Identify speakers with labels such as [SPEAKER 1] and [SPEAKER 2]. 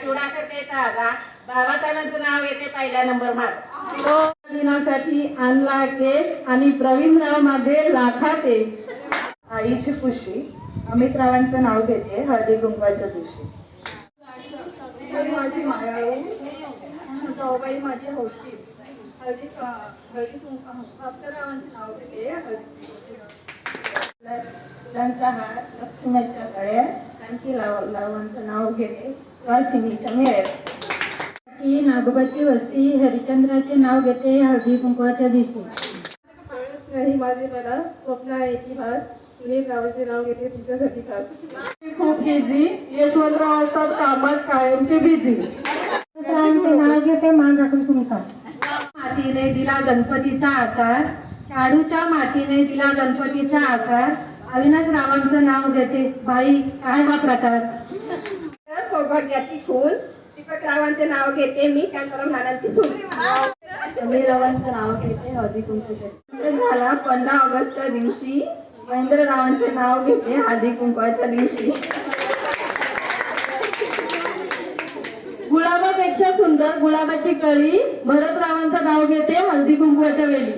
[SPEAKER 1] चिवडा करते बाबासाहेबांचं नाव येते पहिला नंबर माझा.
[SPEAKER 2] दिनासाठी आणला केक आणि प्रवीणराव माझे लाखात एक.
[SPEAKER 3] आईची खुशी अमित रावांचं नाव घेते हळदी कुंकवाच्या दिवशी.
[SPEAKER 2] माझी मायाळू जाऊबाई माझी हौशी हळदी भास्कररावांचे नाव घेते.
[SPEAKER 3] फुलांचा हार लक्ष्मीच्या गळ्यात त्यांची लावांचं नाव घेते सुहासिनीच्या मेळ्यात.
[SPEAKER 2] ही नागोबाची वस्ती हरिश्चंद्राचे नाव घेते हळदी कुंकवाच्या दिवशी.
[SPEAKER 3] नाही माझे मला स्वप्न आहे की भात सुनील रावांचे नाव घेते तुमच्यासाठी खास.
[SPEAKER 2] खूप बिझी यशवंतराव असतात कामात कायमचे बिझी. नाव घेते मान राखून कुंका. मातीने दिला गणपतीचा आकार शाडूच्या मातीने दिला गणपतीचा आकार. अविनाश रावांचं नाव घेते बाई काय हा प्रकार.
[SPEAKER 3] सौभाग्याची खून चिकटरावांचे नाव घेते मी शांताराम नानांची सून.
[SPEAKER 2] समीर रावांचं नाव घेते हळदी कुंकवाच्या.
[SPEAKER 3] झाला 15 ऑगस्टच्या दिवशी महेंद्ररावांचे नाव घेते हळदी कुंकवाच्या दिवशी.
[SPEAKER 2] गुलाबापेक्षा सुंदर गुलाबाची कळी भरतरावांचं नाव घेते हळदी कुंकवाच्या वेळी.